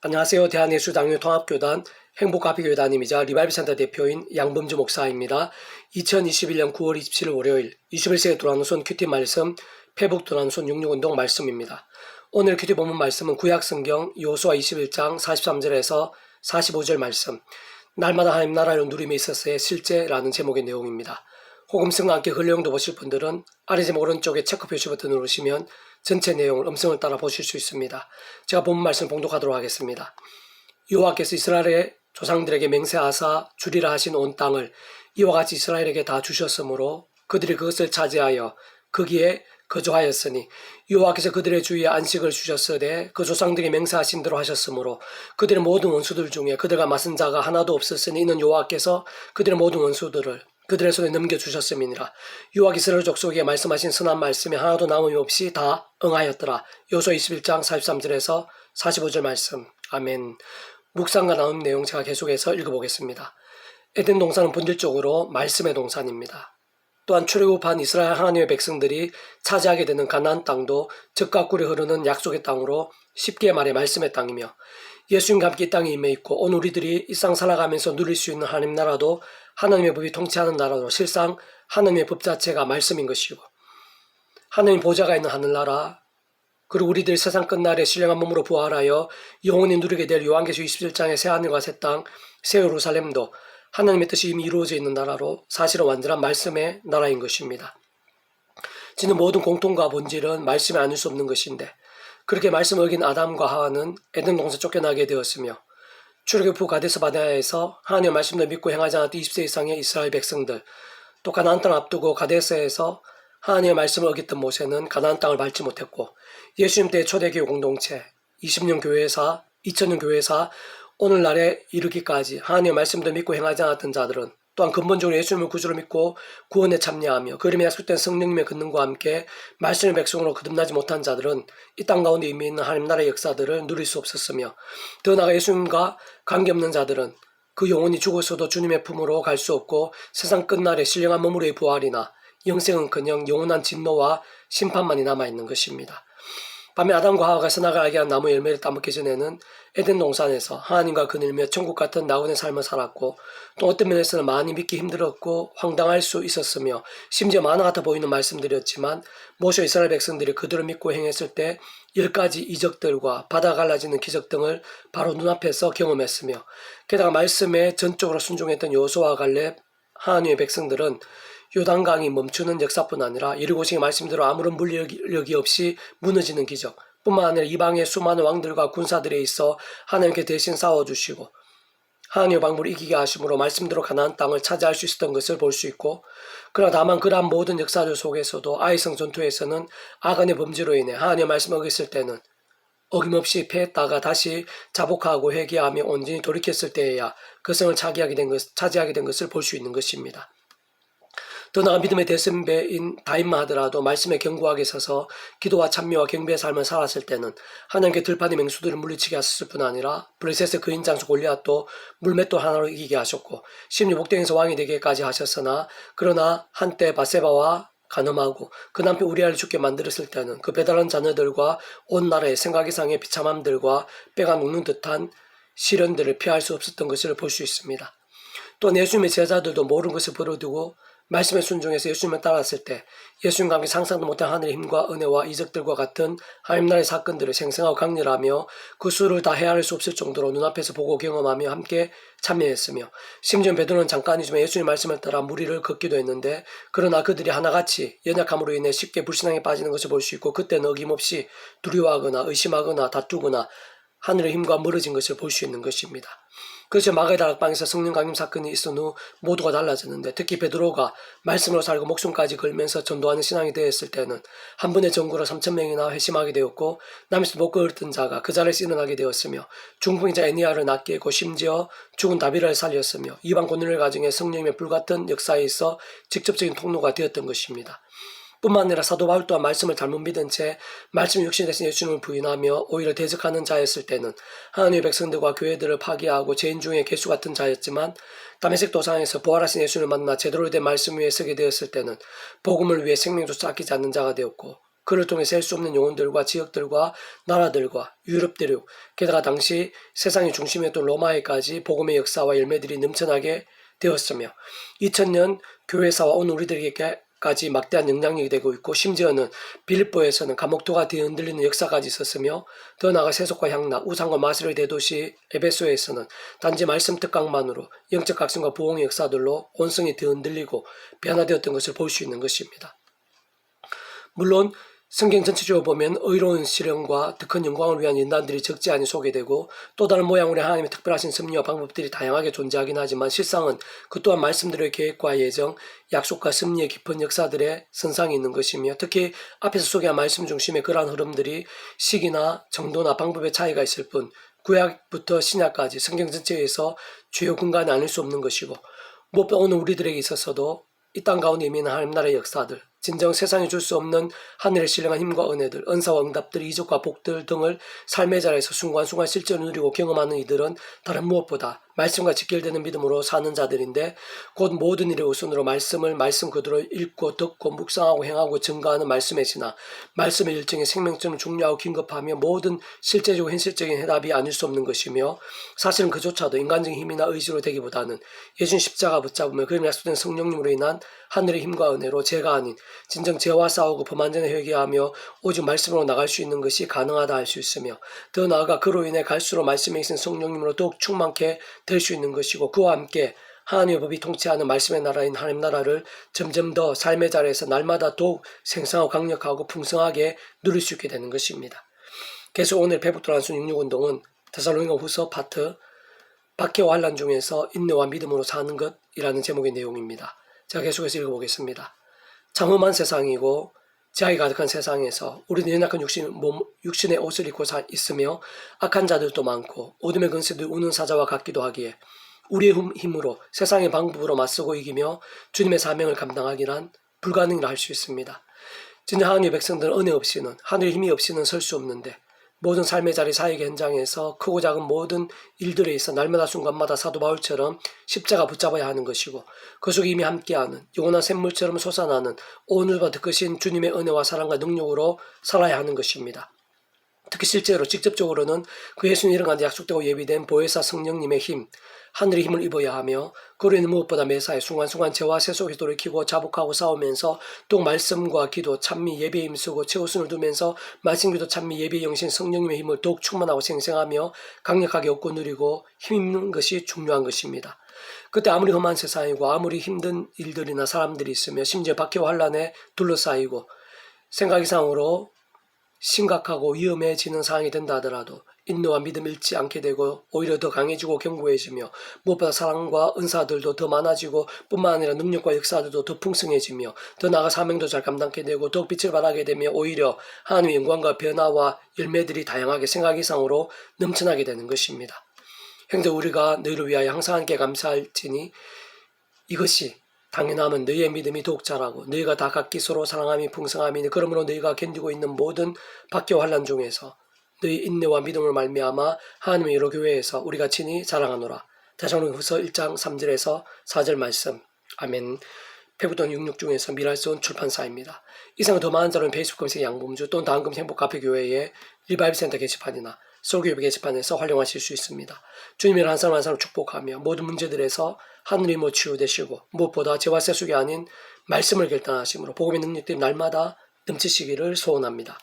안녕하세요. 대한예수장로통합교단 행복가비교단임이자 리바이브센터 대표인 양범주 목사입니다. 2021년 9월 27일 월요일 21세기 도라노손 큐티 말씀 페북 도라노손 66운동 말씀입니다. 오늘 큐티 본문 말씀은 구약성경 여호수아 21장 43절에서 45절 말씀, 날마다 하나님 나라를 누림에 있어서의 실제라는 제목의 내용입니다. 복음성과 함께 그 내용도 보실 분들은 아래 제목 오른쪽에 체크 표시 버튼 누르시면 전체 내용을 음성을 따라 보실 수 있습니다. 제가 본문 말씀 봉독하도록 하겠습니다. 여호와께서 이스라엘의 조상들에게 맹세하사 주리라 하신 온 땅을 이와 같이 이스라엘에게 다 주셨으므로 그들이 그것을 차지하여 거기에 거주하였으니 여호와께서 그들의 주위에 안식을 주셨으되 그 조상들이 맹세하신 대로 하셨으므로 그들의 모든 원수들 중에 그들과 맞선 자가 하나도 없었으니 이는 여호와께서 그들의 모든 원수들을 그들의 손에 넘겨주셨음이니라. 여호와께서 이스라엘 족속에게 말씀하신 선한 말씀이 하나도 남음이 없이 다 응하였더라. 여호수아 21장 43절에서 45절 말씀. 아멘. 묵상과 나온 내용 제가 계속해서 읽어보겠습니다. 에덴 동산은 본질적으로 말씀의 동산입니다. 또한 출애굽한 이스라엘 하나님의 백성들이 차지하게 되는 가나안 땅도 젖과 꿀이 흐르는 약속의 땅으로 쉽게 말해 말씀의 땅이며, 예수님과 함께 이 땅에 임해 있고 오늘 우리들이 일상 살아가면서 누릴 수 있는 하나님 나라도 하나님의 법이 통치하는 나라로 실상 하나님의 법 자체가 말씀인 것이고, 하나님 보좌가 있는 하늘나라, 그리고 우리들 세상 끝날에 신령한 몸으로 부활하여 영원히 누리게 될 요한계시록 27장의 새하늘과 새 땅, 새 예루살렘도 하나님의 뜻이 이미 이루어져 있는 나라로 사실은 완전한 말씀의 나라인 것입니다. 지는 모든 공통과 본질은 말씀이 아닐 수 없는 것인데, 그렇게 말씀을 어긴 아담과 하와는 에덴 동산 쫓겨나게 되었으며, 출애굽 후 가데스 바네아에서 하나님의 말씀을 믿고 행하지 않았던 20세 이상의 이스라엘 백성들, 또 가나안 땅을 앞두고 가데스에서 하나님의 말씀을 어겼던 모세는 가나안 땅을 밟지 못했고, 예수님 때의 초대교회 공동체, 20년 교회사, 2000년 교회사, 오늘날에 이르기까지 하나님의 말씀도 믿고 행하지 않았던 자들은 또한 근본적으로 예수님을 구주로 믿고 구원에 참여하며 그 이름에 약속된 성령님의 권능과 함께 말씀의 백성으로 거듭나지 못한 자들은 이 땅 가운데 이미 있는 하나님 나라의 역사들을 누릴 수 없었으며, 더 나아가 예수님과 관계없는 자들은 그 영혼이 죽어서도 주님의 품으로 갈 수 없고 세상 끝날에 신령한 몸으로의 부활이나 영생은커녕 영원한 진노와 심판만이 남아있는 것입니다. 밤에 아담과 하와가 선악을 알게 한 나무 열매를 따먹기 전에는 에덴 동산에서 하나님과 그늘며 천국 같은 나그네 삶을 살았고, 또 어떤 면에서는 많이 믿기 힘들었고 황당할 수 있었으며 심지어 만화 같아 보이는 말씀들이었지만, 모세 이스라엘 백성들이 그들을 믿고 행했을 때 10가지 이적들과 바다 갈라지는 기적 등을 바로 눈앞에서 경험했으며, 게다가 말씀에 전적으로 순종했던 여호수아와 갈렙 하나님의 백성들은 요단강이 멈추는 역사뿐 아니라 여리고성의 말씀대로 아무런 물력이 없이 무너지는 기적 뿐만 아니라 이방의 수많은 왕들과 군사들에 있어 하나님께 대신 싸워주시고 하나님의 방법을 이기게 하심으로 말씀대로 가나안 땅을 차지할 수 있었던 것을 볼 수 있고, 그러나 다만 그러한 모든 역사들 속에서도 아이성 전투에서는 아간의 범죄로 인해 하나님의 말씀을 어겼을 때는 어김없이 패했다가 다시 자복하고 회개하며 온전히 돌이켰을 때에야 그 성을 차지하게 된 것을 볼 수 있는 것입니다. 더 나아 믿음의 대선배인 다윗만 하더라도 말씀에 견고하게 서서 기도와 찬미와 경배의 삶을 살았을 때는 하나님께 들판의 맹수들을 물리치게 하셨을 뿐 아니라 블레셋의 그인 장수 골리앗도 물맷돌 하나로 이기게 하셨고, 심지어 목동에서 왕이 되기까지 하셨으나, 그러나 한때 바세바와 간음하고 그 남편 우리아를 죽게 만들었을 때는 그 배달한 자녀들과 온 나라의 생각 이상의 비참함들과 뼈가 녹는 듯한 시련들을 피할 수 없었던 것을 볼 수 있습니다. 또 예수님의 제자들도 모르는 것을 버려두고 말씀에 순종해서 예수님을 따랐을 때 예수님과 함께 상상도 못한 하늘의 힘과 은혜와 이적들과 같은 하나님 나라의 사건들을 생생하고 강렬하며 그 수를 다 헤아릴 수 없을 정도로 눈앞에서 보고 경험하며 함께 참여했으며, 심지어 베드로는 잠깐이지만 예수님의 말씀을 따라 무리를 걷기도 했는데, 그러나 그들이 하나같이 연약함으로 인해 쉽게 불신앙에 빠지는 것을 볼 수 있고, 그때는 어김없이 두려워하거나 의심하거나 다투거나 하늘의 힘과 멀어진 것을 볼 수 있는 것입니다. 그래서 마가의 다락방에서 성령 강림 사건이 있은 후 모두가 달라졌는데, 특히 베드로가 말씀으로 살고 목숨까지 걸면서 전도하는 신앙이 되었을 때는 한 번의 전구로 3,000명이나 회심하게 되었고, 남에서 못 걸었던 자가 그 자리에서 일어나게 되었으며, 중풍자 애니아를 낫게 했고 심지어 죽은 다비라를 살렸으며, 이방 고넬의 가정에 성령님의 불같은 역사에 있어 직접적인 통로가 되었던 것입니다. 뿐만 아니라 사도 바울 또한 말씀을 잘못 믿은 채 말씀이 육신이 되신 예수님을 부인하며 오히려 대적하는 자였을 때는 하나님의 백성들과 교회들을 파괴하고 죄인 중에 개수 같은 자였지만, 다메섹 도상에서 부활하신 예수님을 만나 제대로 된 말씀 위에 서게 되었을 때는 복음을 위해 생명조차 아끼지 않는 자가 되었고, 그를 통해 셀 수 없는 영혼들과 지역들과 나라들과 유럽 대륙, 게다가 당시 세상의 중심이었던 로마에까지 복음의 역사와 열매들이 넘쳐나게 되었으며 2000년 교회사와 오늘 우리들에게까지 막대한 영향력이 되고 있고 심지어는 빌립보에서는 감옥토가 뒤흔들리는 역사까지 있었으며 더 나아가 세속과 향락, 우상과 마술의 대도시 에베소에서는 단지 말씀 특강만으로 영적 각성과 부흥의 역사들로 온성이 뒤흔들리고 변화되었던 것을 볼 수 있는 것입니다. 물론 성경 전체적으로 보면 의로운 실현과 더 큰 영광을 위한 연단들이 적지 않이 소개되고 또 다른 모양으로 하나님의 특별하신 섭리와 방법들이 다양하게 존재하긴 하지만 실상은 그 또한 말씀들의 계획과 예정, 약속과 섭리의 깊은 역사들의 선상에 있는 것이며 특히 앞에서 소개한 말씀 중심의 그러한 흐름들이 시기나 정도나 방법의 차이가 있을 뿐 구약부터 신약까지 성경 전체에서 주요 근간이 아닐 수 없는 것이고 무엇보다 오늘 우리들에게 있어서도 이 땅 가운데 임하는 하나님 나라의 역사들, 진정 세상에 줄 수 없는 하늘의 신령한 힘과 은혜들, 은사와 응답들, 이적과 복들 등을 삶의 자리에서 순간순간 실제로 누리고 경험하는 이들은 다른 무엇보다 말씀과 직결되는 믿음으로 사는 자들인데 곧 모든 일의 우선으로 말씀을 말씀 그대로 읽고 듣고 묵상하고 행하고 증거하는 말씀의 신화, 말씀의 일정의 생명처럼 중요하고 긴급하며 모든 실제적이고 현실적인 해답이 아닐 수 없는 것이며 사실은 그조차도 인간적인 힘이나 의지로 되기보다는 예수님 십자가 붙잡으며 그림 약속된 성령님으로 인한 하늘의 힘과 은혜로 죄가 아닌 진정 죄와 싸우고 범한 전에 회개하며 오직 말씀으로 나갈 수 있는 것이 가능하다 할 수 있으며 더 나아가 그로 인해 갈수록 말씀에 계신 성령님으로 더욱 충만케 될 수 있는 것이고 그와 함께 하나님의 법이 통치하는 말씀의 나라인 하나님 나라를 점점 더 삶의 자리에서 날마다 더욱 생생하고 강력하고 풍성하게 누릴 수 있게 되는 것입니다. 계속 오늘 배북도란순 66운동은 데살로니가 후서 파트 박해와 환난 중에서 인내와 믿음으로 사는 것이라는 제목의 내용입니다. 제가 계속해서 읽어보겠습니다. 참 험한 세상이고 제약이 가득한 세상에서 우리는 연약한 육신의 옷을 입고 있으며 악한 자들도 많고 어둠의 근세들 우는 사자와 같기도 하기에 우리의 힘으로 세상의 방법으로 맞서고 이기며 주님의 사명을 감당하기란 불가능이라 할 수 있습니다. 진짜 하나님의 백성들은 은혜 없이는 하늘의 힘이 없이는 설 수 없는데 모든 삶의 자리 사역의 현장에서 크고 작은 모든 일들에 있어 날마다 순간마다 사도 바울처럼 십자가 붙잡아야 하는 것이고 그 속에 이미 함께하는 영원한 샘물처럼 솟아나는 오늘과 더 크신 주님의 은혜와 사랑과 능력으로 살아야 하는 것입니다. 특히 실제로 직접적으로는 그 예수님 이름가운데 약속되고 예비된 보혜사 성령님의 힘, 하늘의 힘을 입어야 하며 그로 인해 무엇보다 매사에 순간순간 죄와 세속에 돌이키고 자복하고 싸우면서 또 말씀과 기도, 찬미, 예배에 힘쓰고 최우선을 두면서 말씀, 기도, 찬미, 예배, 영신, 성령님의 힘을 더욱 충만하고 생생하며 강력하게 얻고 누리고 힘입는 것이 중요한 것입니다. 그때 아무리 험한 세상이고 아무리 힘든 일들이나 사람들이 있으며 심지어 박해와 환난에 둘러싸이고 생각 이상으로 심각하고 위험해지는 상황이 된다 하더라도 인내와 믿음 잃지 않게 되고 오히려 더 강해지고 견고해지며 무엇보다 사랑과 은사들도 더 많아지고 뿐만 아니라 능력과 역사들도 더 풍성해지며 더 나아가 사명도 잘 감당하게 되고 더욱 빛을 발하게 되며 오히려 하나님의 영광과 변화와 열매들이 다양하게 생각 이상으로 넘쳐나게 되는 것입니다. 형제 우리가 너희를 위하여 항상 함께 감사할지니 이것이 당연하면 너희의 믿음이 더욱 자라고 너희가 다 각기 서로 사랑함이 풍성함이니 그러므로 너희가 견디고 있는 모든 박해와 환난 중에서 너희 인내와 믿음을 말미암아 하나님의 여러 교회에서 우리가 친히 자랑하노라. 데살로니가후서 1장 3절에서 4절 말씀. 아멘. 페북돈 66 중에서 미랄스온 출판사입니다. 이상은 더 많은 자료는 페이스북 검색 양범주 또는 다음 검색 행복카페교회의 리바이브센터 게시판이나 설교예배 게시판에서 활용하실 수 있습니다. 주님을 한 사람 한 사람 축복하며 모든 문제들에서 하늘의 힘으로 치유되시고 무엇보다 죄와 세속이 아닌 말씀을 결단하심으로 복음의 능력들이 날마다 넘치시기를 소원합니다.